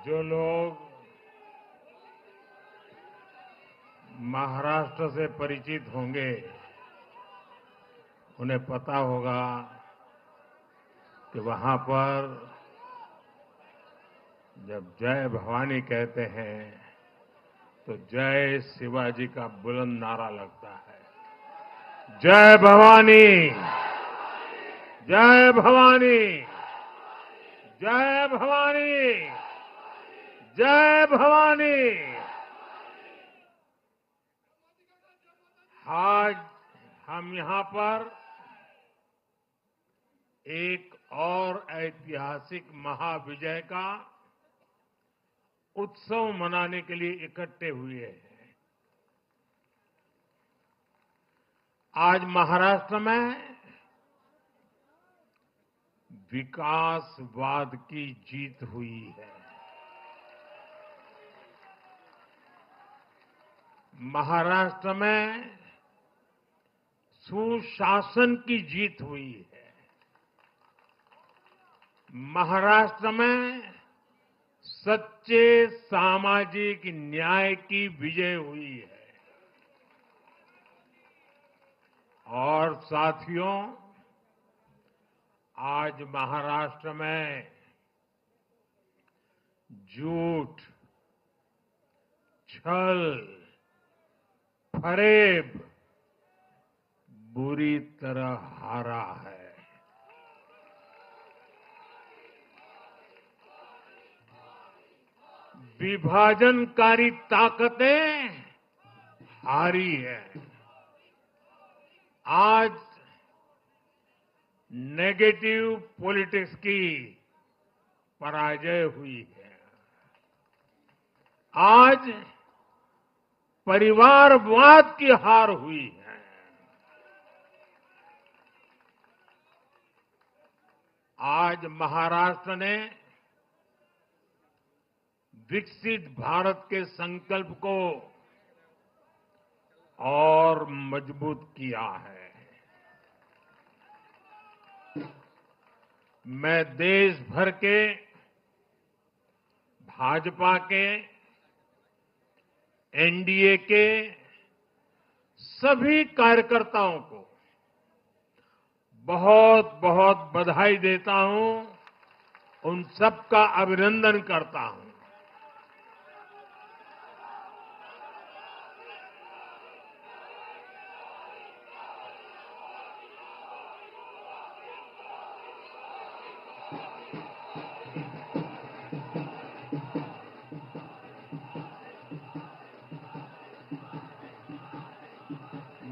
जो लोग महाराष्ट्र से परिचित होंगे उन्हें पता होगा कि वहां पर जब जय भवानी कहते हैं तो जय शिवाजी का बुलंद नारा लगता है। जय भवानी, जय भवानी, जय भवानी, जय भवानी। आज हम यहां पर एक और ऐतिहासिक महाविजय का उत्सव मनाने के लिए इकट्ठे हुए हैं। आज महाराष्ट्र में विकासवाद की जीत हुई है। महाराष्ट्र में सुशासन की जीत हुई है। महाराष्ट्र में सच्चे सामाजिक न्याय की विजय हुई है। और साथियों, आज महाराष्ट्र में झूठ, छल, फरेब बुरी तरह हारा है। विभाजनकारी ताकतें हारी है। आज नेगेटिव पॉलिटिक्स की पराजय हुई है। आज परिवारवाद की हार हुई है। आज महाराष्ट्र ने विकसित भारत के संकल्प को और मजबूत किया है। मैं देश भर के भाजपा के, एनडीए के सभी कार्यकर्ताओं को बहुत बहुत बधाई देता हूं, उन सबका अभिनंदन करता हूं।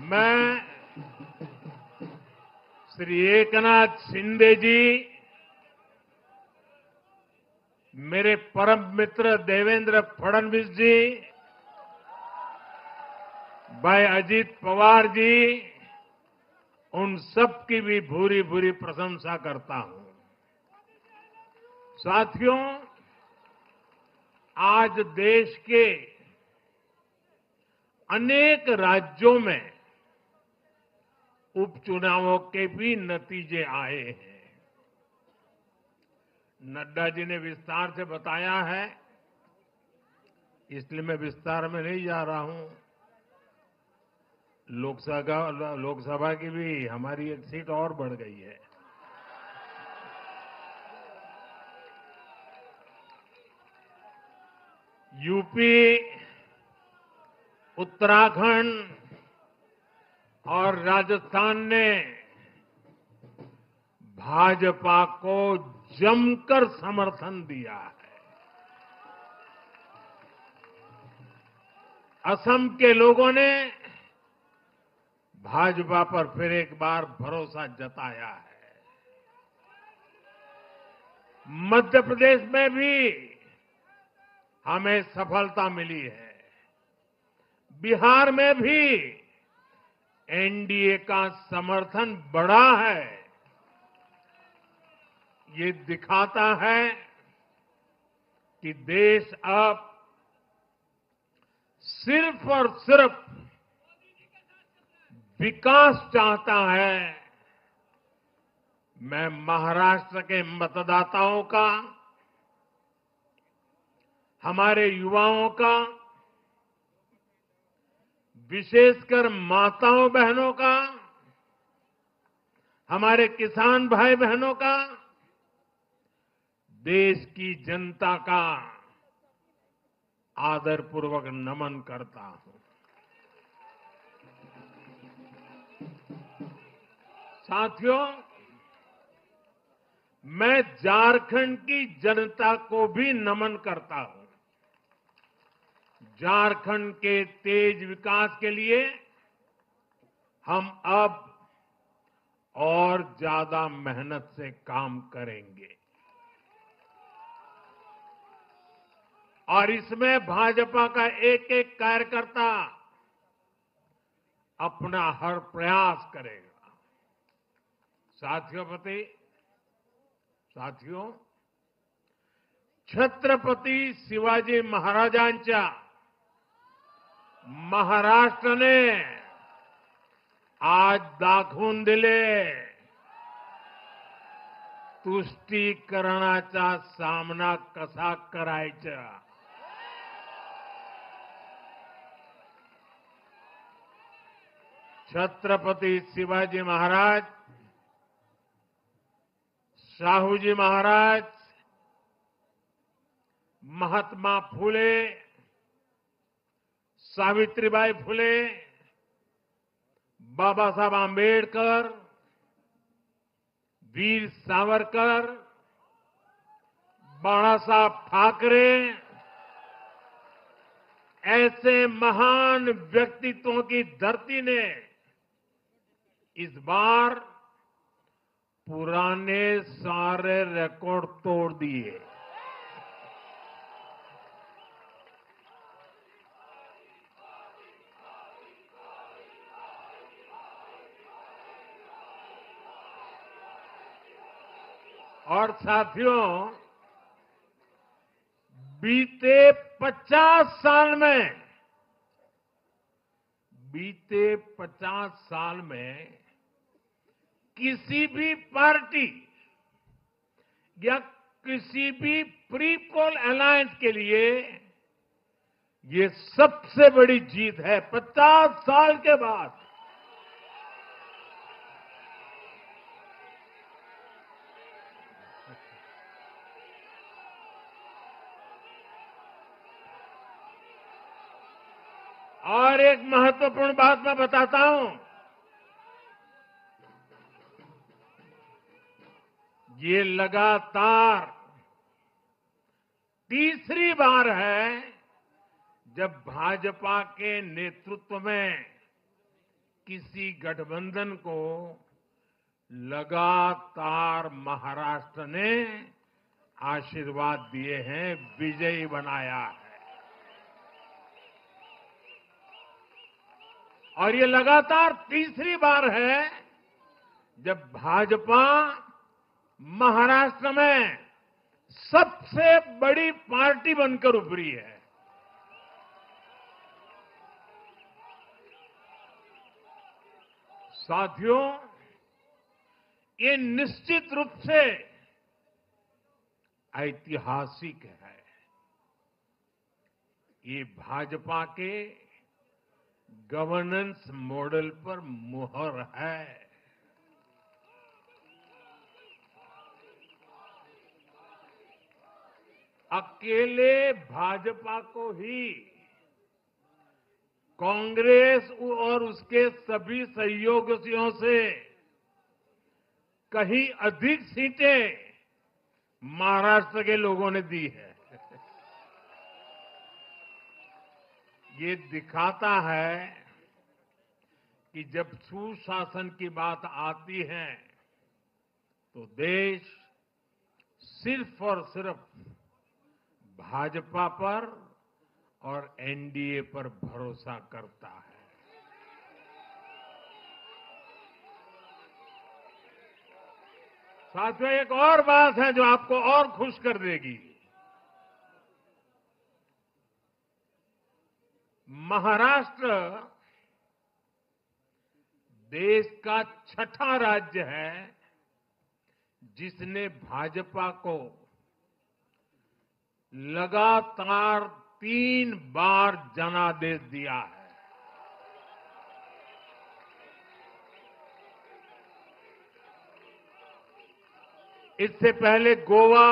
मैं श्री एकनाथ शिंदे जी, मेरे परम मित्र देवेंद्र फडणवीस जी, भाई अजीत पवार जी, उन सब की भी भूरी भूरी प्रशंसा करता हूं। साथियों, आज देश के अनेक राज्यों में उपचुनावों के भी नतीजे आए हैं। नड्डा जी ने विस्तार से बताया है, इसलिए मैं विस्तार में नहीं जा रहा हूं। लोकसभा की भी हमारी एक सीट और बढ़ गई है। यूपी, उत्तराखंड और राजस्थान ने भाजपा को जमकर समर्थन दिया है। असम के लोगों ने भाजपा पर फिर एक बार भरोसा जताया है। मध्य प्रदेश में भी हमें सफलता मिली है। बिहार में भी एनडीए का समर्थन बढ़ा है। ये दिखाता है कि देश अब सिर्फ और सिर्फ विकास चाहता है। मैं महाराष्ट्र के मतदाताओं का हमारे युवाओं का, विशेषकर माताओं बहनों का, हमारे किसान भाई बहनों का, देश की जनता का आदरपूर्वक नमन करता हूं। साथियों, मैं झारखंड की जनता को भी नमन करता हूं। झारखंड के तेज विकास के लिए हम अब और ज्यादा मेहनत से काम करेंगे और इसमें भाजपा का एक एक कार्यकर्ता अपना हर प्रयास करेगा। साथियों, छत्रपती शिवाजी महाराजांच्या महाराष्ट्राने आज दाखवून दिले तुष्टीकरणाचा सामना कसा करायचा। छत्रपती शिवाजी महाराज, शाहूजी महाराज, महात्मा फुले, सावित्रीबाई फुले, बाबा साहब आंबेडकर, वीर सावरकर, बाला साहब ठाकरे, ऐसे महान व्यक्तित्वों की धरती ने इस बार पुराने सारे रिकॉर्ड तोड़ दिए। और साथियों, बीते 50 साल में किसी भी पार्टी या किसी भी प्री पोल अलायंस के लिए ये सबसे बड़ी जीत है 50 साल के बाद। और एक महत्वपूर्ण बात मैं बताता हूं, ये लगातार तीसरी बार है जब भाजपा के नेतृत्व में किसी गठबंधन को लगातार महाराष्ट्र ने आशीर्वाद दिए हैं, विजयी बनाया है। और ये लगातार तीसरी बार है जब भाजपा महाराष्ट्र में सबसे बड़ी पार्टी बनकर उभरी है। साथियों, ये निश्चित रूप से ऐतिहासिक है। ये भाजपा के गवर्नेंस मॉडल पर मुहर है। अकेले भाजपा को ही कांग्रेस और उसके सभी सहयोगियों से कहीं अधिक सीटें महाराष्ट्र के लोगों ने दी है। ये दिखाता है कि जब सुशासन की बात आती है तो देश सिर्फ और सिर्फ भाजपा पर और एनडीए पर भरोसा करता है। साथियों, एक और बात है जो आपको और खुश कर देगी। महाराष्ट्र देश का छठा राज्य है जिसने भाजपा को लगातार 3 बार जनादेश दिया है। इससे पहले गोवा,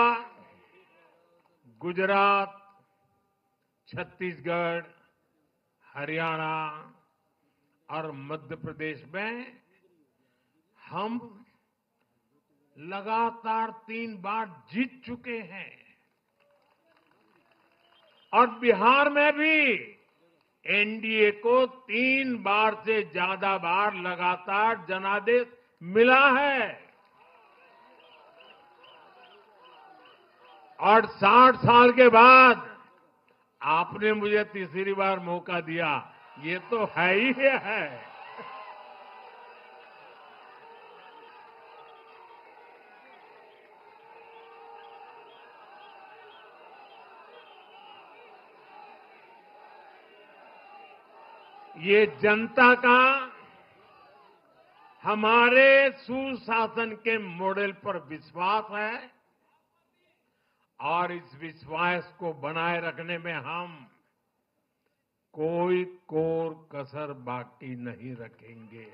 गुजरात, छत्तीसगढ़, हरियाणा और मध्य प्रदेश में हम लगातार 3 बार जीत चुके हैं और बिहार में भी एनडीए को 3 बार से ज्यादा बार लगातार जनादेश मिला है। और 60 साल के बाद आपने मुझे तीसरी बार मौका दिया, ये तो है ही है। ये जनता का हमारे सुशासन के मॉडल पर विश्वास है और इस विश्वास को बनाए रखने में हम कोई कोर कसर बाकी नहीं रखेंगे।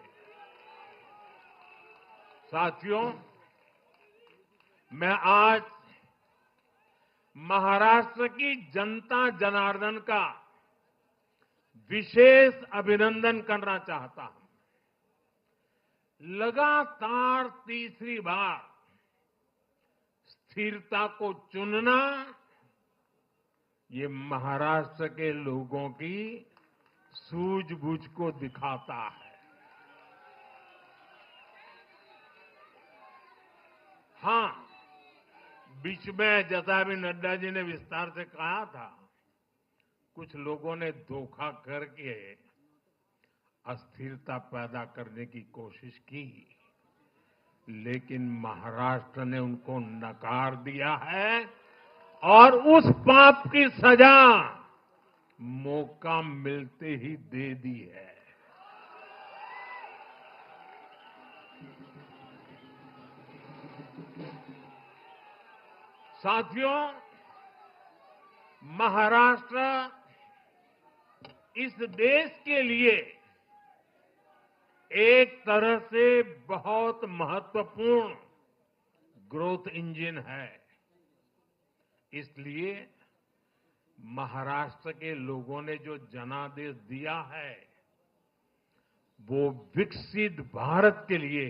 साथियों, मैं आज महाराष्ट्र की जनता जनार्दन का विशेष अभिनंदन करना चाहता हूं। लगातार तीसरी बार स्थिरता को चुनना, ये महाराष्ट्र के लोगों की सूझबूझ को दिखाता है। हां, बीच में जैसा अभी नड्डा जी ने विस्तार से कहा था, कुछ लोगों ने धोखा करके अस्थिरता पैदा करने की कोशिश की, लेकिन महाराष्ट्र ने उनको नकार दिया है और उस पाप की सजा मौका मिलते ही दे दी है। साथियों, महाराष्ट्र इस देश के लिए एक तरह से बहुत महत्वपूर्ण ग्रोथ इंजन है। इसलिए महाराष्ट्र के लोगों ने जो जनादेश दिया है, वो विकसित भारत के लिए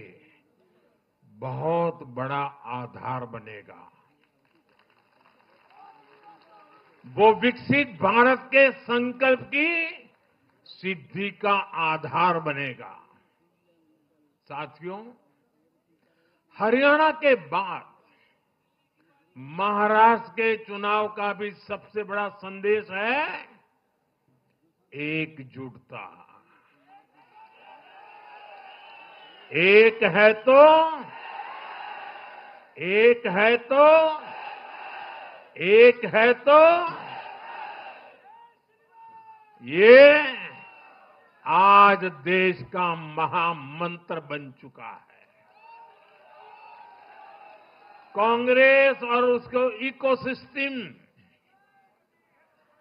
बहुत बड़ा आधार बनेगा। वो विकसित भारत के संकल्प की सिद्धि का आधार बनेगा। साथियों, हरियाणा के बाद महाराष्ट्र के चुनाव का भी सबसे बड़ा संदेश है एकजुटता। एक है तो ये आज देश का महामंत्र बन चुका है। कांग्रेस और उसको इकोसिस्टम,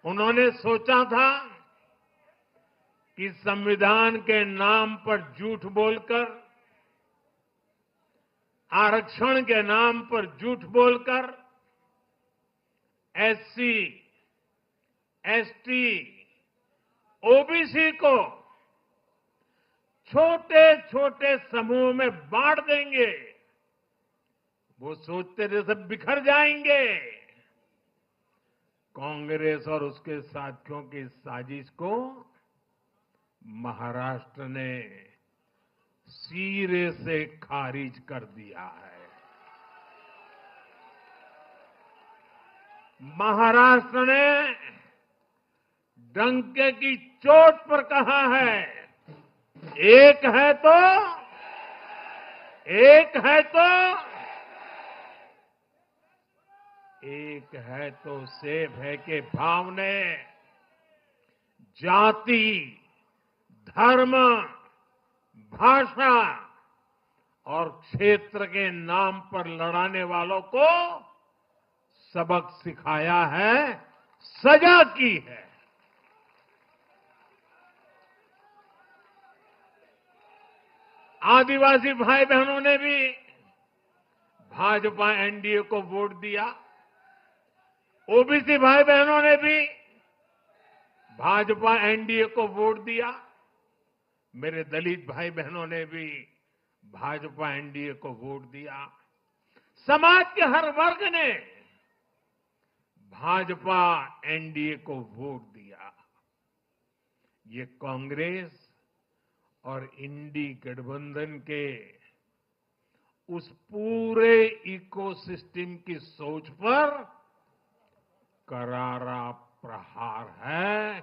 उन्होंने सोचा था कि संविधान के नाम पर झूठ बोलकर, आरक्षण के नाम पर झूठ बोलकर एससी, एसटी, ओबीसी को छोटे छोटे समूह में बांट देंगे। वो सोचते थे सब बिखर जाएंगे। कांग्रेस और उसके साथियों की साजिश को महाराष्ट्र ने सिरे से खारिज कर दिया है। महाराष्ट्र ने डंके की चोट पर कहा है, एक है तो सेब है के भाव ने जाति, धर्म, भाषा और क्षेत्र के नाम पर लड़ाने वालों को सबक सिखाया है, सजा की है। आदिवासी भाई बहनों ने भी भाजपा एनडीए को वोट दिया। ओबीसी भाई बहनों ने भी भाजपा एनडीए को वोट दिया। मेरे दलित भाई बहनों ने भी भाजपा एनडीए को वोट दिया। समाज के हर वर्ग ने भाजपा एनडीए को वोट दिया। ये कांग्रेस और इंडी गठबंधन के उस पूरे इकोसिस्टम की सोच पर करारा प्रहार है,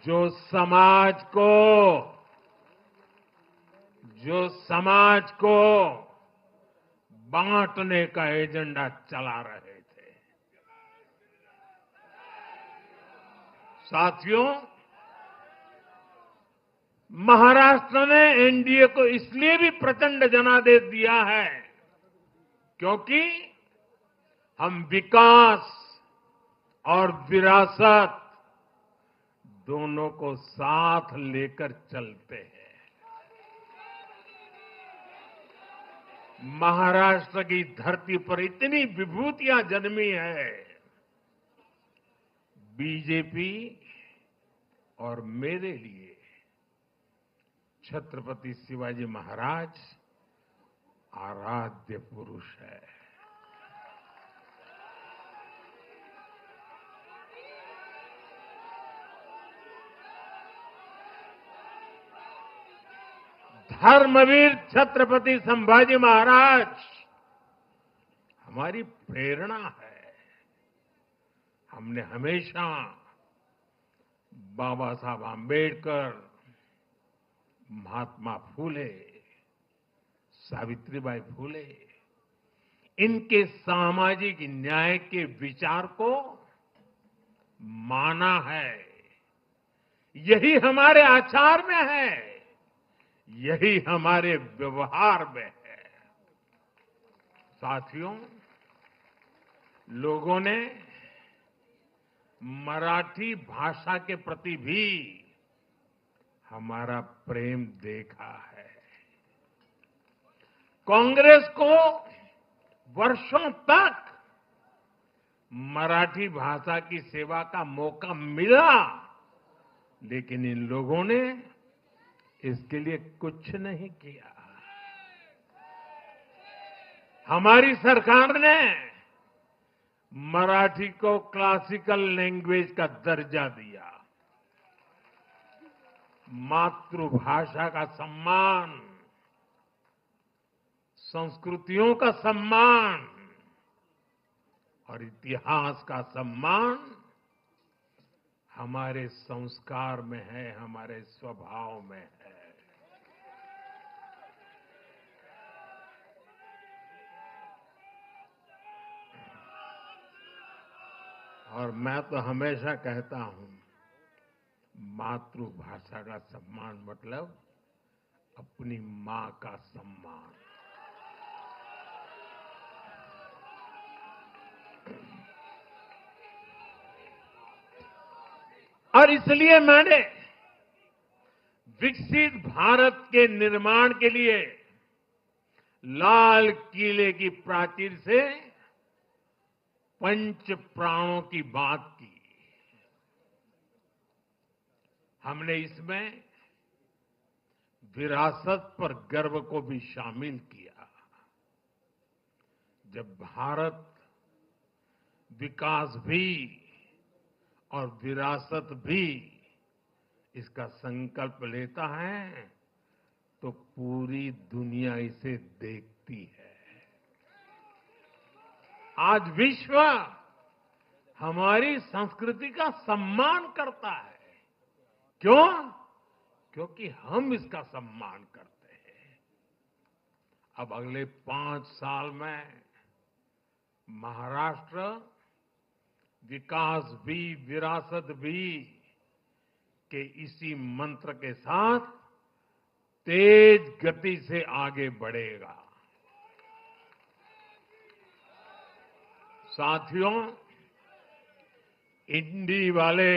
जो समाज को बांटने का एजेंडा चला रहे थे। साथियों, महाराष्ट्र ने एनडीए को इसलिए भी प्रचंड जनादेश दिया है क्योंकि हम विकास और विरासत दोनों को साथ लेकर चलते हैं। महाराष्ट्र की धरती पर इतनी विभूतियां जन्मी है। बीजेपी और मेरे लिए छत्रपति शिवाजी महाराज आराध्य पुरुष है। धर्मवीर छत्रपति संभाजी महाराज हमारी प्रेरणा है। हमने हमेशा बाबा साहब आंबेडकर, महात्मा फूले, सावित्रीबाई फूले, इनके सामाजिक न्याय के विचार को माना है। यही हमारे आचार में है, यही हमारे व्यवहार में है। साथियों, लोगों ने मराठी भाषा के प्रति भी हमारा प्रेम देखा है। कांग्रेस को वर्षों तक मराठी भाषा की सेवा का मौका मिला, लेकिन इन लोगों ने इसके लिए कुछ नहीं किया। हमारी सरकार ने मराठी को क्लासिकल लैंग्वेज का दर्जा दिया। मातृभाषा का सम्मान, संस्कृतियों का सम्मान और इतिहास का सम्मान हमारे संस्कार में है, हमारे स्वभाव में है। और मैं तो हमेशा कहता हूं, मातृभाषा का सम्मान मतलब अपनी मां का सम्मान। और इसलिए मैंने विकसित भारत के निर्माण के लिए लाल किले की प्राचीर से पंच प्राणों की बात की। हमने इसमें विरासत पर गर्व को भी शामिल किया। जब भारत विकास भी और विरासत भी इसका संकल्प लेता है तो पूरी दुनिया इसे देखती है। आज विश्व हमारी संस्कृति का सम्मान करता है। क्यों? क्योंकि हम इसका सम्मान करते हैं। अब अगले 5 साल में महाराष्ट्र विकास भी विरासत भी के इसी मंत्र के साथ तेज गति से आगे बढ़ेगा। साथियों, इंडी वाले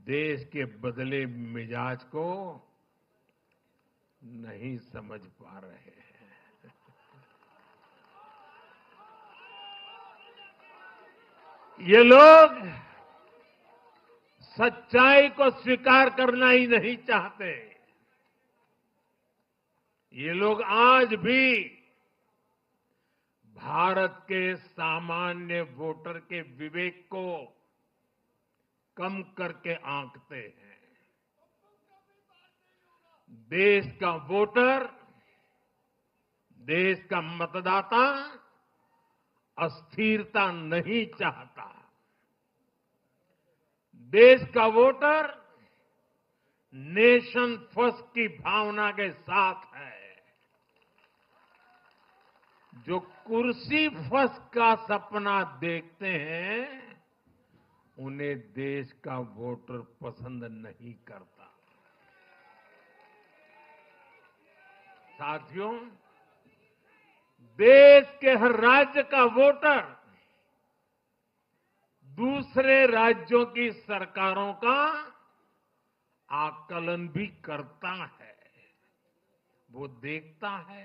देश के बदले मिजाज को नहीं समझ पा रहे हैं। ये लोग सच्चाई को स्वीकार करना ही नहीं चाहते। ये लोग आज भी भारत के सामान्य वोटर के विवेक को कम करके आंकते हैं। देश का वोटर, देश का मतदाता अस्थिरता नहीं चाहता। देश का वोटर नेशन फर्स्ट की भावना के साथ है। जो कुर्सी फर्स्ट का सपना देखते हैं, उन्हें देश का वोटर पसंद नहीं करता। साथियों, देश के हर राज्य का वोटर दूसरे राज्यों की सरकारों का आकलन भी करता है। वो देखता है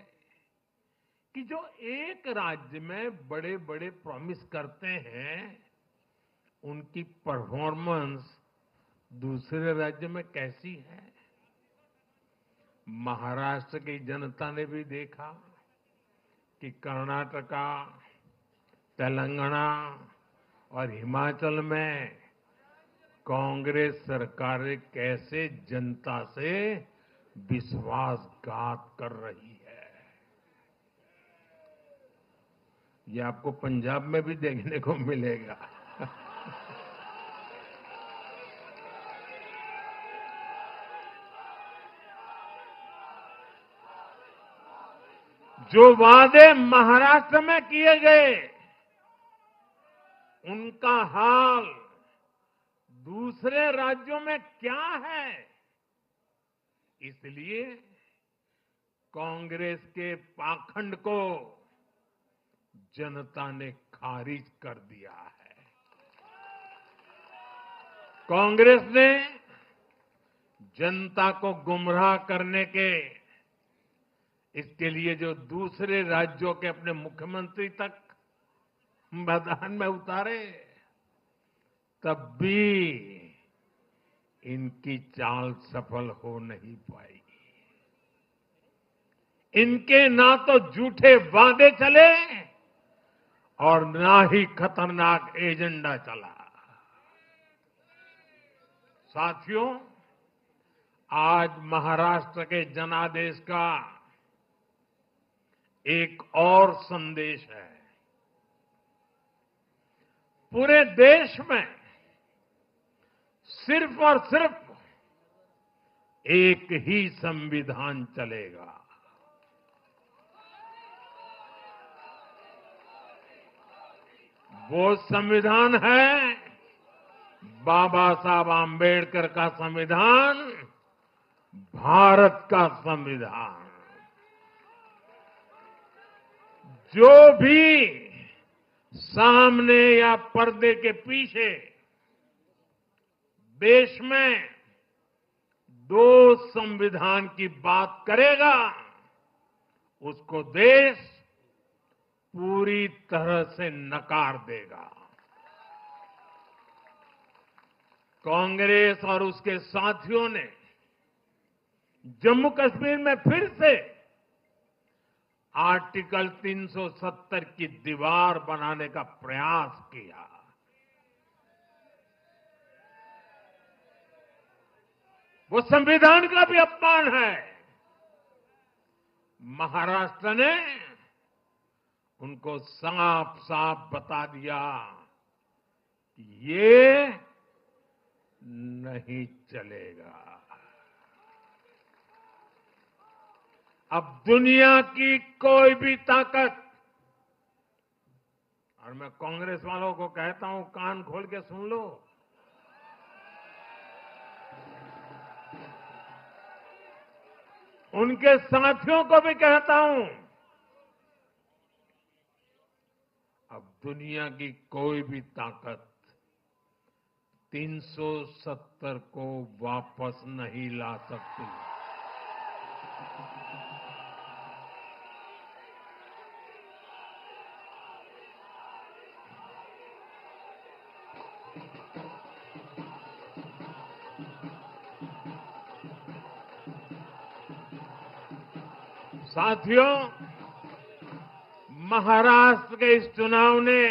कि जो एक राज्य में बड़े बड़े प्रॉमिस करते हैं, उनकी परफॉर्मेंस दूसरे राज्य में कैसी है। महाराष्ट्र की जनता ने भी देखा कि कर्नाटका, तेलंगाना और हिमाचल में कांग्रेस सरकारें कैसे जनता से विश्वासघात कर रही है। ये आपको पंजाब में भी देखने को मिलेगा। जो वादे महाराष्ट्र में किए गए, उनका हाल दूसरे राज्यों में क्या है। इसलिए कांग्रेस के पाखंड को जनता ने खारिज कर दिया है। कांग्रेस ने जनता को गुमराह करने के, इसके लिए जो दूसरे राज्यों के अपने मुख्यमंत्री तक मैदान में उतारे, तब भी इनकी चाल सफल हो नहीं पाई। इनके ना तो झूठे वादे चले और ना ही खतरनाक एजेंडा चला। साथियों, आज महाराष्ट्र के जनादेश का एक और संदेश है। पूरे देश में सिर्फ और सिर्फ एक ही संविधान चलेगा। वो संविधान है बाबा साहब आम्बेडकर का संविधान, भारत का संविधान। जो भी सामने या पर्दे के पीछे देश में दो संविधान की बात करेगा, उसको देश पूरी तरह से नकार देगा। कांग्रेस और उसके साथियों ने जम्मू कश्मीर में फिर से आर्टिकल 370 की दीवार बनाने का प्रयास किया। वो संविधान का भी अपमान है। महाराष्ट्र ने उनको साफ साफ बता दिया कि ये नहीं चलेगा। अब दुनिया की कोई भी ताकत, और मैं कांग्रेस वालों को कहता हूं, कान खोल के सुन लो, उनके साथियों को भी कहता हूं, दुनिया की कोई भी ताकत 370 को वापस नहीं ला सकती। साथियों, महाराष्ट्र के इस चुनाव ने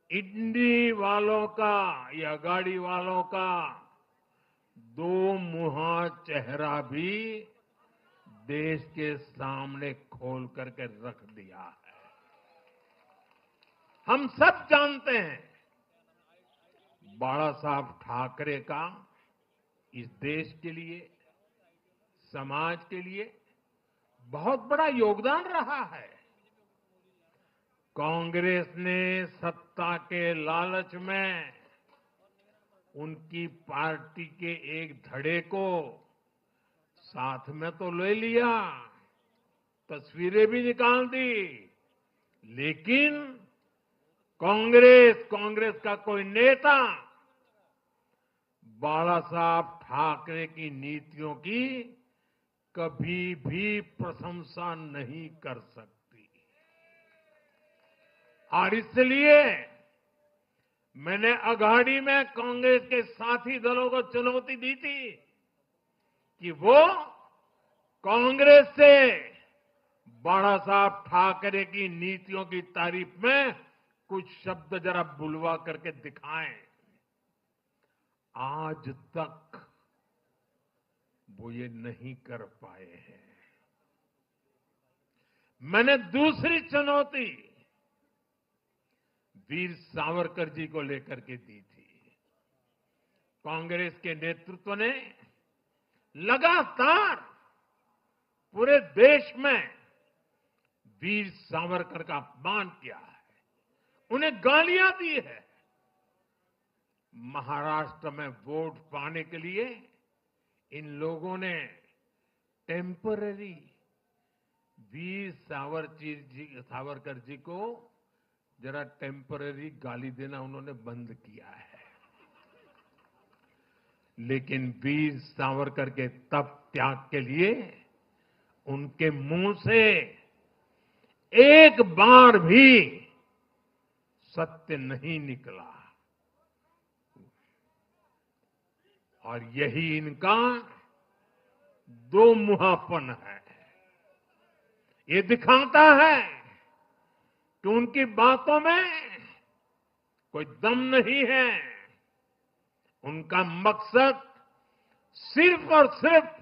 इंडी वालों का या गाड़ी वालों का दो मुहा चेहरा भी देश के सामने खोल करके रख दिया है। हम सब जानते हैं बाला साहब ठाकरे का इस देश के लिए, समाज के लिए बहुत बड़ा योगदान रहा है। कांग्रेस ने सत्ता के लालच में उनकी पार्टी के एक धड़े को साथ में तो ले लिया, तस्वीरें भी निकाल दी, लेकिन कांग्रेस का कोई नेता बाला साहब ठाकरे की नीतियों की कभी भी प्रशंसा नहीं कर सकती। और इसलिए मैंने अघाड़ी में कांग्रेस के साथी दलों को चुनौती दी थी कि वो कांग्रेस से बाला साहब ठाकरे की नीतियों की तारीफ में कुछ शब्द जरा बुलवा करके दिखाएं। आज तक वो ये नहीं कर पाए हैं। मैंने दूसरी चुनौती वीर सावरकर जी को लेकर के दी थी। कांग्रेस के नेतृत्व ने लगातार पूरे देश में वीर सावरकर का अपमान किया है, उन्हें गालियां दी है। महाराष्ट्र में वोट पाने के लिए इन लोगों ने टेम्पररी वीर सावरकर जी को जरा टेम्पररी गाली देना उन्होंने बंद किया है। लेकिन वीर सावरकर के तप त्याग के लिए उनके मुंह से एक बार भी सत्य नहीं निकला, और यही इनका दो मुहापन है। ये दिखाता है कि उनकी बातों में कोई दम नहीं है। उनका मकसद सिर्फ और सिर्फ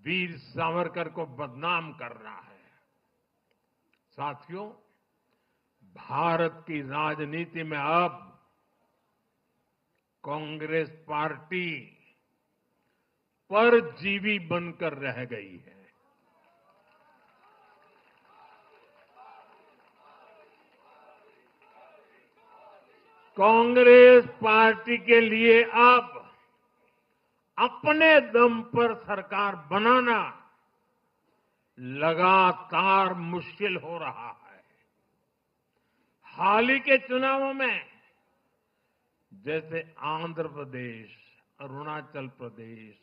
वीर सावरकर को बदनाम करना है। साथियों, भारत की राजनीति में अब कांग्रेस पार्टी परजीवी बनकर रह गई है। कांग्रेस पार्टी के लिए अब अपने दम पर सरकार बनाना लगातार मुश्किल हो रहा है। हाल ही के चुनावों में जैसे आंध्र प्रदेश, अरुणाचल प्रदेश,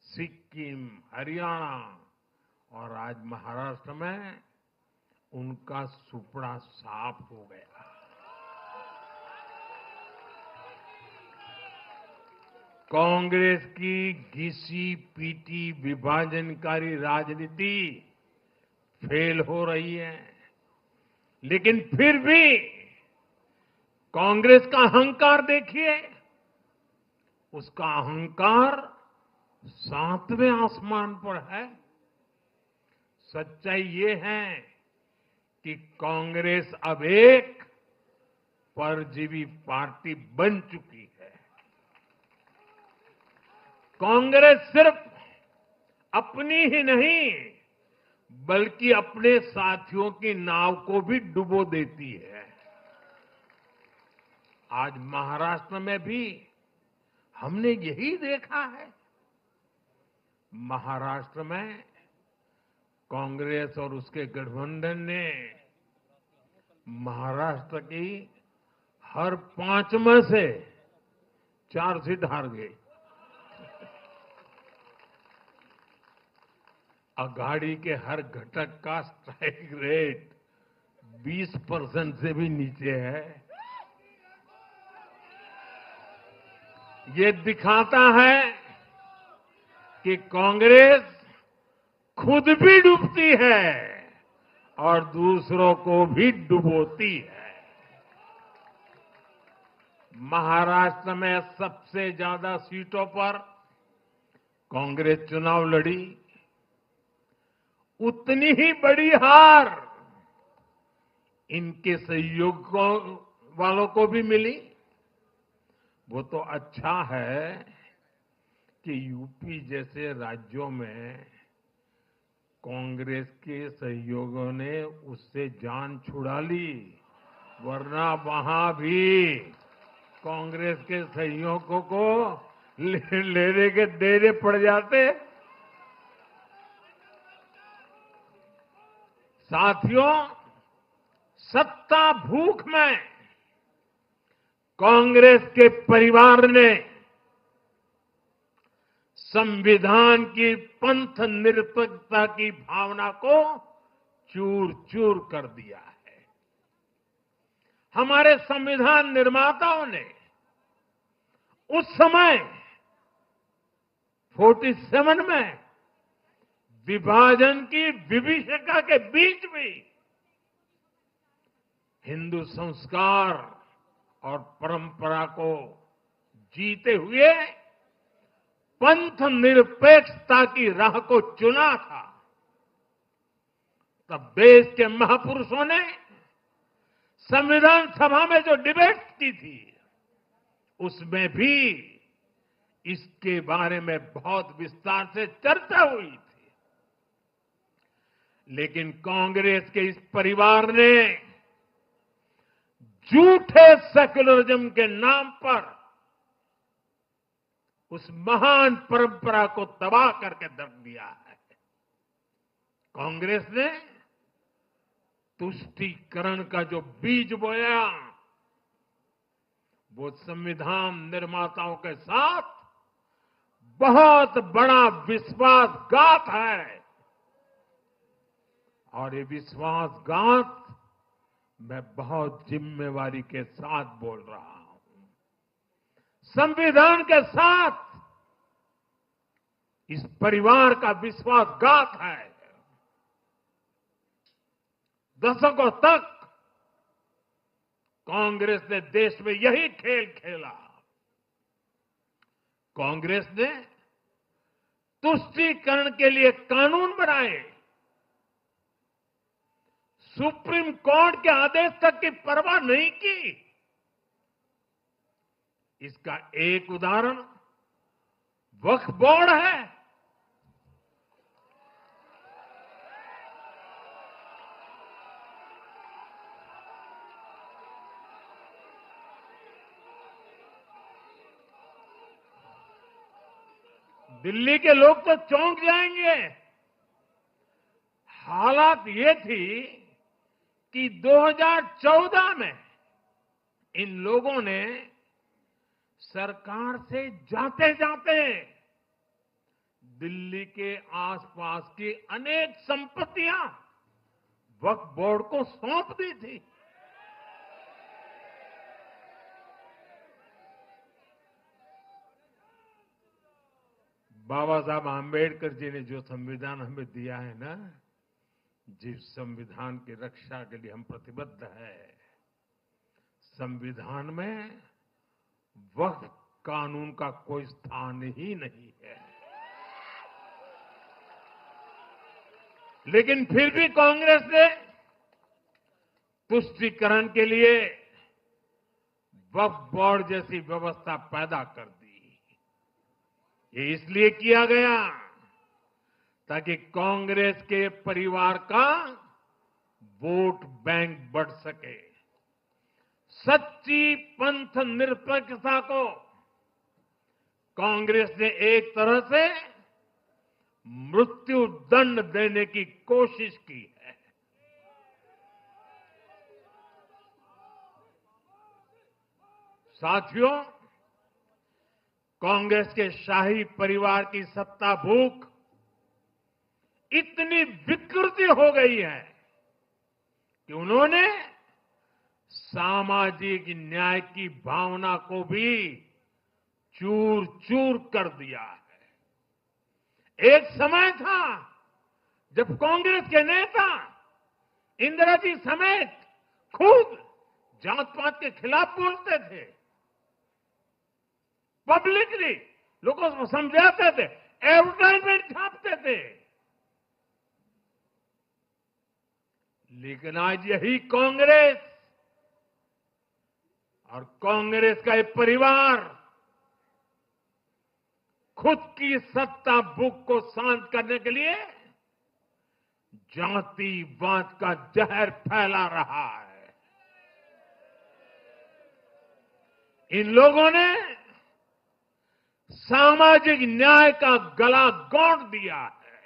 सिक्किम, हरियाणा और आज महाराष्ट्र में उनका सुपड़ा साफ हो गया। कांग्रेस की घिसी पीटी विभाजनकारी राजनीति फेल हो रही है, लेकिन फिर भी कांग्रेस का अहंकार देखिए। उसका अहंकार 7वें आसमान पर है। सच्चाई ये है कि कांग्रेस अब एक परजीवी पार्टी बन चुकी है। कांग्रेस सिर्फ अपनी ही नहीं बल्कि अपने साथियों की नाव को भी डुबो देती है। आज महाराष्ट्र में भी हमने यही देखा है। महाराष्ट्र में कांग्रेस और उसके गठबंधन ने महाराष्ट्र की हर 5 में से 4 सीट हार गई। अघाड़ी के हर घटक का स्ट्राइक रेट 20% से भी नीचे है। ये दिखाता है कि कांग्रेस खुद भी डूबती है और दूसरों को भी डुबोती है। महाराष्ट्र में सबसे ज्यादा सीटों पर कांग्रेस चुनाव लड़ी, उतनी ही बड़ी हार इनके सहयोगियों वालों को भी मिली। वो तो अच्छा है कि यूपी जैसे राज्यों में कांग्रेस के सहयोगियों ने उससे जान छुड़ा ली, वरना वहां भी कांग्रेस के सहयोगियों को लेने के डेरे पड़ जाते। साथियों, सत्ता भूख में कांग्रेस के परिवार ने संविधान की पंथ निरपेक्षता की भावना को चूर चूर कर दिया है। हमारे संविधान निर्माताओं ने उस समय 47 में विभाजन की विभीषिका के बीच भी हिंदू संस्कार और परंपरा को जीते हुए पंथ निरपेक्षता की राह को चुना था। तब देश के महापुरुषों ने संविधान सभा में जो डिबेट की थी, उसमें भी इसके बारे में बहुत विस्तार से चर्चा हुई थी। लेकिन कांग्रेस के इस परिवार ने झूठे सेक्युलरिज्म के नाम पर उस महान परंपरा को तबाह करके रख दिया है। कांग्रेस ने तुष्टीकरण का जो बीज बोया, वो संविधान निर्माताओं के साथ बहुत बड़ा विश्वासघात है। और ये विश्वासघात मैं बहुत जिम्मेवारी के साथ बोल रहा हूं। संविधान के साथ इस परिवार का विश्वासघात है। दशकों तक कांग्रेस ने देश में यही खेल खेला। कांग्रेस ने तुष्टीकरण के लिए कानून बनाए, सुप्रीम कोर्ट के आदेश तक की परवाह नहीं की। इसका एक उदाहरण वक्फ बोर्ड है। दिल्ली के लोग तो चौंक जाएंगे। हालात ये थी कि 2014 में इन लोगों ने सरकार से जाते जाते दिल्ली के आसपास की अनेक संपत्तियां वक्फ बोर्ड को सौंप दी थी। बाबा साहब आंबेडकर जी ने जो संविधान हमें दिया है ना, जिस संविधान की रक्षा के लिए हम प्रतिबद्ध है, संविधान में वक्फ कानून का कोई स्थान ही नहीं है। लेकिन फिर भी कांग्रेस ने तुष्टीकरण के लिए वक्फ बोर्ड जैसी व्यवस्था पैदा कर दी। ये इसलिए किया गया ताकि कांग्रेस के परिवार का वोट बैंक बढ़ सके। सच्ची पंथ निरपेक्षता को कांग्रेस ने एक तरह से मृत्यु दंड देने की कोशिश की है। साथियों, कांग्रेस के शाही परिवार की सत्ता भूख इतनी विकृति हो गई है कि उन्होंने सामाजिक न्याय की भावना को भी चूर चूर कर दिया है। एक समय था जब कांग्रेस के नेता इंदिरा जी समेत खुद जात पात के खिलाफ बोलते थे, पब्लिकली लोगों को समझाते थे, एडवर्टाइजमेंट छापते थे। लेकिन आज यही कांग्रेस और कांग्रेस का एक परिवार खुद की सत्ता भूख को शांत करने के लिए जातिवाद का जहर फैला रहा है। इन लोगों ने सामाजिक न्याय का गला घोंट दिया है।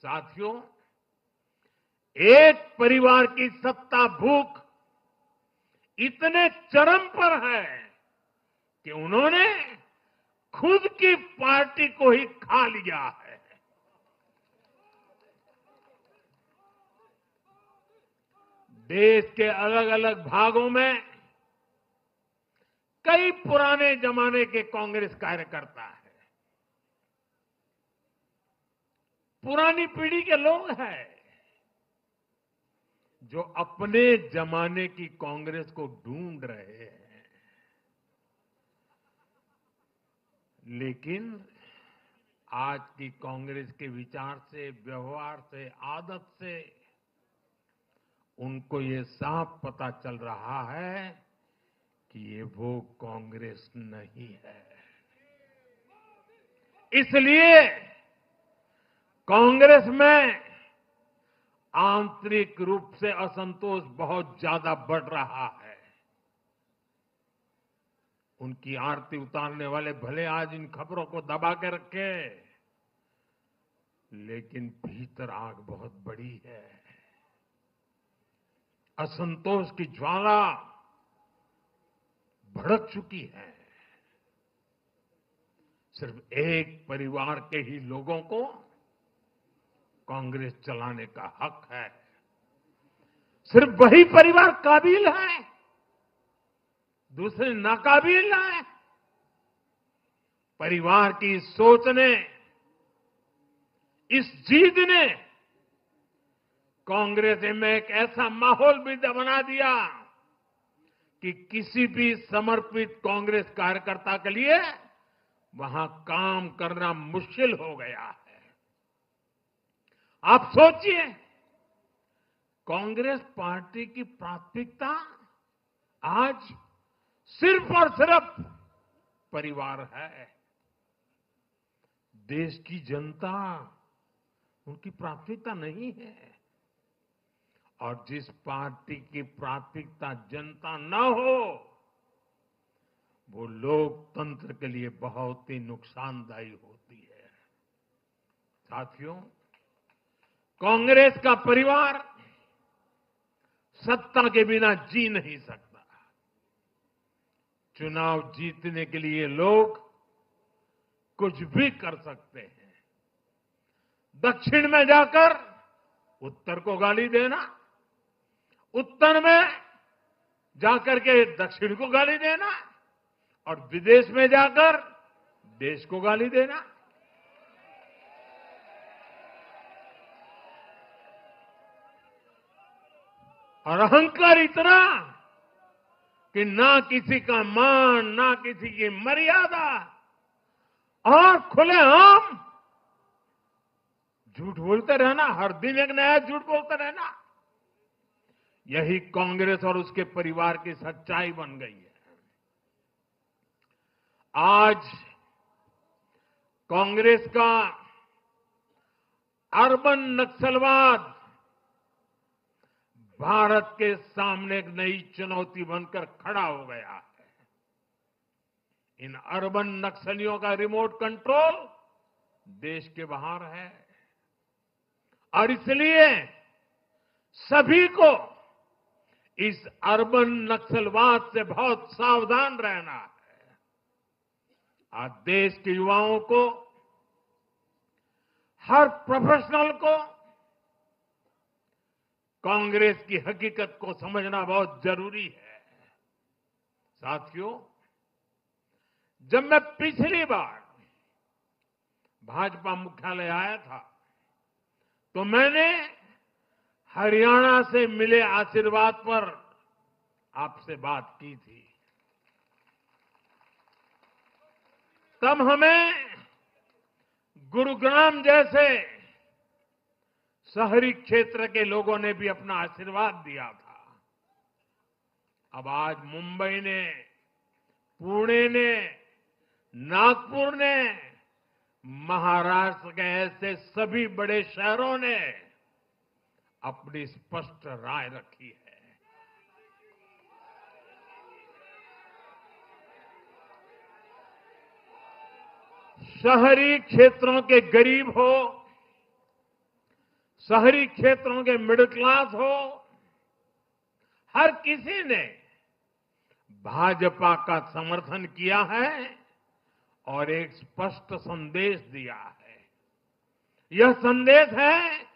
साथियों, एक परिवार की सत्ता भूख इतने चरम पर है कि उन्होंने खुद की पार्टी को ही खा लिया है। देश के अलग अलग भागों में कई पुराने जमाने के कांग्रेस कार्यकर्ता हैं, पुरानी पीढ़ी के लोग हैं जो अपने जमाने की कांग्रेस को ढूंढ रहे हैं। लेकिन आज की कांग्रेस के विचार से, व्यवहार से, आदत से उनको ये साफ पता चल रहा है कि ये वो कांग्रेस नहीं है। इसलिए कांग्रेस में आंतरिक रूप से असंतोष बहुत ज्यादा बढ़ रहा है। उनकी आरती उतारने वाले भले आज इन खबरों को दबा के रखे, लेकिन भीतर आग बहुत बड़ी है। असंतोष की ज्वाला भड़क चुकी है। सिर्फ एक परिवार के ही लोगों को कांग्रेस चलाने का हक है। सिर्फ वही परिवार काबिल है, दूसरे नाकाबिल हैं। परिवार की सोच ने, इस जीत ने कांग्रेस में एक ऐसा माहौल भी बना दिया कि किसी भी समर्पित कांग्रेस कार्यकर्ता के लिए वहां काम करना मुश्किल हो गया है। आप सोचिए, कांग्रेस पार्टी की प्राथमिकता आज सिर्फ और सिर्फ परिवार है। देश की जनता उनकी प्राथमिकता नहीं है। और जिस पार्टी की प्राथमिकता जनता न हो, वो लोकतंत्र के लिए बहुत ही नुकसानदायी होती है। साथियों, कांग्रेस का परिवार सत्ता के बिना जी नहीं सकता। चुनाव जीतने के लिए लोग कुछ भी कर सकते हैं। दक्षिण में जाकर उत्तर को गाली देना, उत्तर में जाकर के दक्षिण को गाली देना, और विदेश में जाकर देश को गाली देना। और अहंकार इतना कि ना किसी का मान, ना किसी की मर्यादा, और खुलेआम झूठ बोलते रहना, हर दिन एक नया झूठ बोलते रहना। यही कांग्रेस और उसके परिवार की सच्चाई बन गई है। आज कांग्रेस का अर्बन नक्सलवाद भारत के सामने एक नई चुनौती बनकर खड़ा हो गया है। इन अर्बन नक्सलियों का रिमोट कंट्रोल देश के बाहर है, और इसलिए सभी को इस अर्बन नक्सलवाद से बहुत सावधान रहना है। आज देश के युवाओं को, हर प्रोफेशनल को कांग्रेस की हकीकत को समझना बहुत जरूरी है। साथियों, जब मैं पिछली बार भाजपा मुख्यालय आया था तो मैंने हरियाणा से मिले आशीर्वाद पर आपसे बात की थी। तब हमें गुरुग्राम जैसे शहरी क्षेत्र के लोगों ने भी अपना आशीर्वाद दिया था। अब आज मुंबई ने, पुणे ने, नागपुर ने, महाराष्ट्र के ऐसे सभी बड़े शहरों ने अपनी स्पष्ट राय रखी है। शहरी क्षेत्रों के गरीब हो, शहरी क्षेत्रों के मिडिल क्लास हो, हर किसी ने भाजपा का समर्थन किया है और एक स्पष्ट संदेश दिया है। यह संदेश है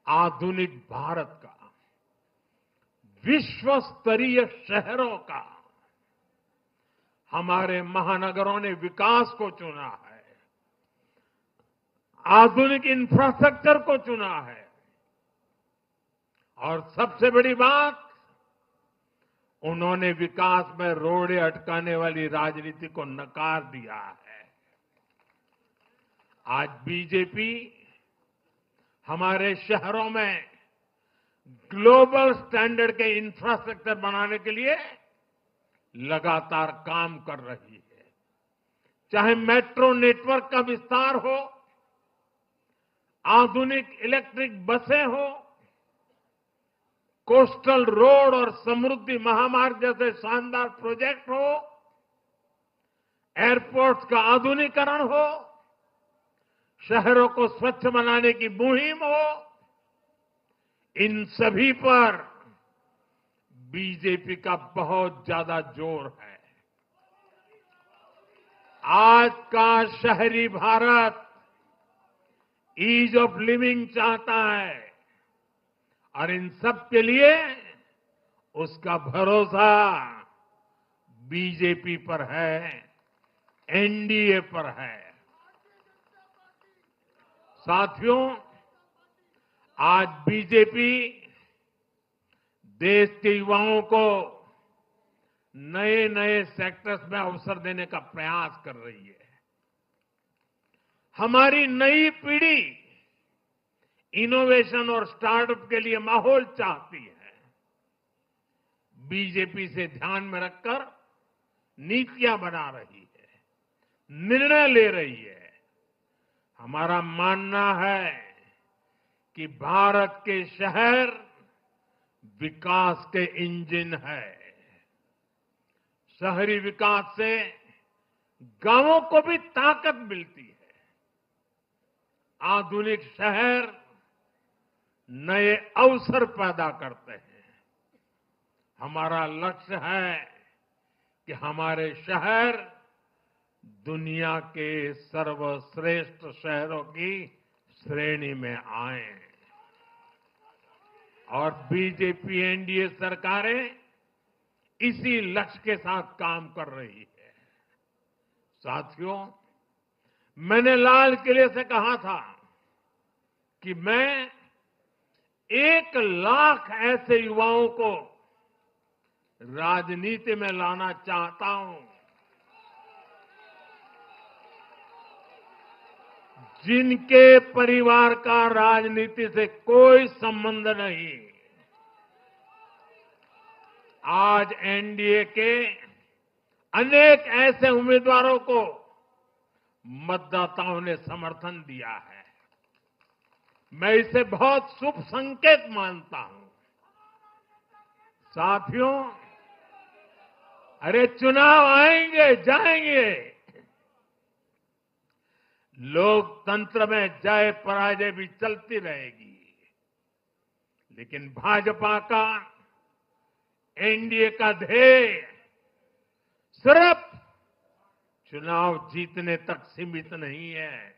आधुनिक भारत का, विश्व स्तरीय शहरों का। हमारे महानगरों ने विकास को चुना है, आधुनिक इंफ्रास्ट्रक्चर को चुना है और सबसे बड़ी बात, उन्होंने विकास में रोड़े अटकाने वाली राजनीति को नकार दिया है। आज बीजेपी हमारे शहरों में ग्लोबल स्टैंडर्ड के इंफ्रास्ट्रक्चर बनाने के लिए लगातार काम कर रही है। चाहे मेट्रो नेटवर्क का विस्तार हो, आधुनिक इलेक्ट्रिक बसें हो, कोस्टल रोड और समृद्धि महामार्ग जैसे शानदार प्रोजेक्ट हो, एयरपोर्ट्स का आधुनिकीकरण हो, शहरों को स्वच्छ बनाने की मुहिम हो, इन सभी पर बीजेपी का बहुत ज्यादा जोर है। आज का शहरी भारत ईज ऑफ लिविंग चाहता है और इन सब के लिए उसका भरोसा बीजेपी पर है, एनडीए पर है। साथियों, आज बीजेपी देश के युवाओं को नए नए सेक्टर्स में अवसर देने का प्रयास कर रही है। हमारी नई पीढ़ी इनोवेशन और स्टार्टअप के लिए माहौल चाहती है। बीजेपी से ध्यान में रखकर नीतियां बना रही है, निर्णय ले रही है। हमारा मानना है कि भारत के शहर विकास के इंजन है। शहरी विकास से गांवों को भी ताकत मिलती है। आधुनिक शहर नए अवसर पैदा करते हैं। हमारा लक्ष्य है कि हमारे शहर दुनिया के सर्वश्रेष्ठ शहरों की श्रेणी में आए और बीजेपी एनडीए सरकारें इसी लक्ष्य के साथ काम कर रही है। साथियों, मैंने लाल किले से कहा था कि मैं 1 लाख ऐसे युवाओं को राजनीति में लाना चाहता हूं जिनके परिवार का राजनीति से कोई संबंध नहीं। आज एनडीए के अनेक ऐसे उम्मीदवारों को मतदाताओं ने समर्थन दिया है। मैं इसे बहुत शुभ संकेत मानता हूं। साथियों, अरे चुनाव आएंगे जाएंगे, लोकतंत्र में जय पराजय भी चलती रहेगी, लेकिन भाजपा का एनडीए का ध्येय सिर्फ चुनाव जीतने तक सीमित नहीं है।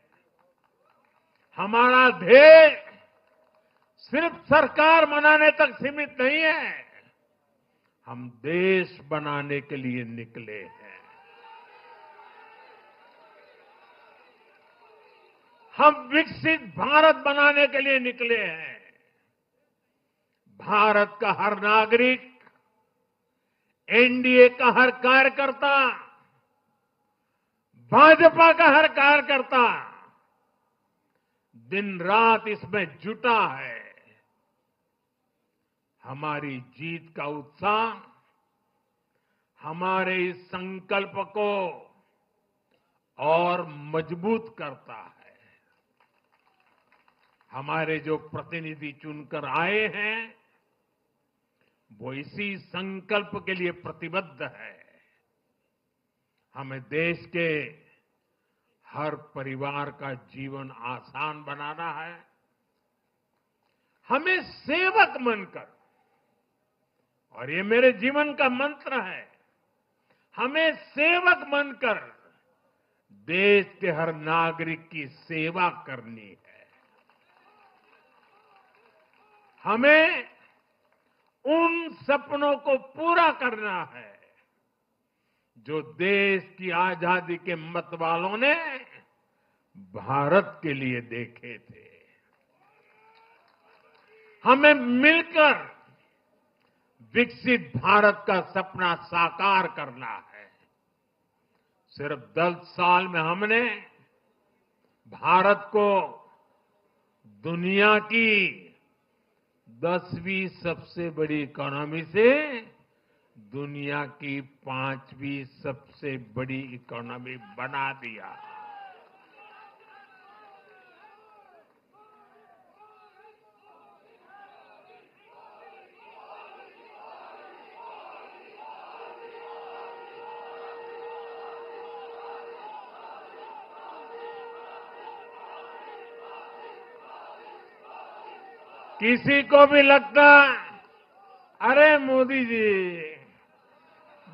हमारा ध्येय सिर्फ सरकार बनाने तक सीमित नहीं है। हम देश बनाने के लिए निकले हैं। हम विकसित भारत बनाने के लिए निकले हैं। भारत का हर नागरिक, एनडीए का हर कार्यकर्ता, भाजपा का हर कार्यकर्ता दिन रात इसमें जुटा है। हमारी जीत का उत्साह हमारे इस संकल्प को और मजबूत करता है। हमारे जो प्रतिनिधि चुनकर आए हैं वो इसी संकल्प के लिए प्रतिबद्ध है। हमें देश के हर परिवार का जीवन आसान बनाना है। हमें सेवक बनकर, और ये मेरे जीवन का मंत्र है, हमें सेवक बनकर देश के हर नागरिक की सेवा करनी है। हमें उन सपनों को पूरा करना है जो देश की आजादी के मत वालों ने भारत के लिए देखे थे। हमें मिलकर विकसित भारत का सपना साकार करना है। सिर्फ 10 साल में हमने भारत को दुनिया की 10वीं सबसे बड़ी इकोनॉमी से दुनिया की 5वीं सबसे बड़ी इकोनॉमी बना दिया। किसी को भी लगता, अरे मोदी जी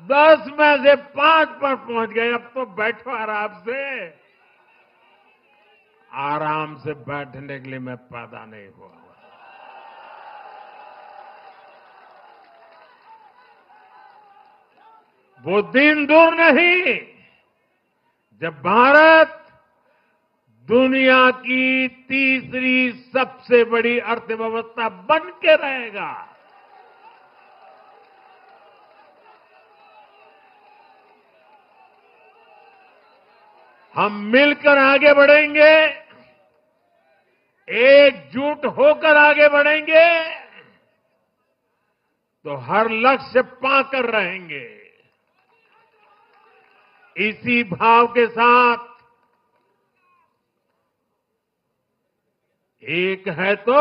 10 में से 5 पर पहुंच गए, अब तो बैठो आराम से। आराम से बैठने के लिए मैं पैदा नहीं हुआ। वो दिन दूर नहीं जब भारत दुनिया की तीसरी सबसे बड़ी अर्थव्यवस्था बन के रहेगा। हम मिलकर आगे बढ़ेंगे, एकजुट होकर आगे बढ़ेंगे तो हर लक्ष्य पाकर रहेंगे। इसी भाव के साथ एक है तो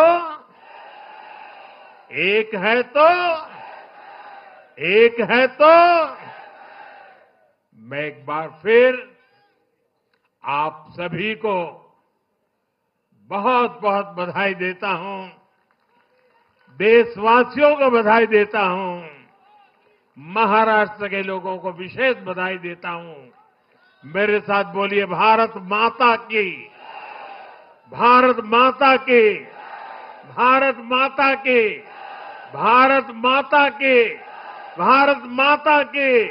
मैं एक बार फिर आप सभी को बहुत बहुत बधाई देता हूं। देशवासियों को बधाई देता हूं। महाराष्ट्र के लोगों को विशेष बधाई देता हूं। मेरे साथ बोलिए, भारत माता की, भारत माता की, भारत माता की, भारत माता की, भारत माता की।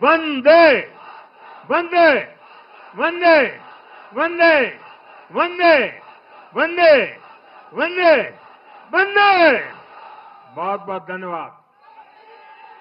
वंदे वंदे वंदे वंदे वंदे वंदे वंदे वंदे। बहुत बहुत धन्यवाद।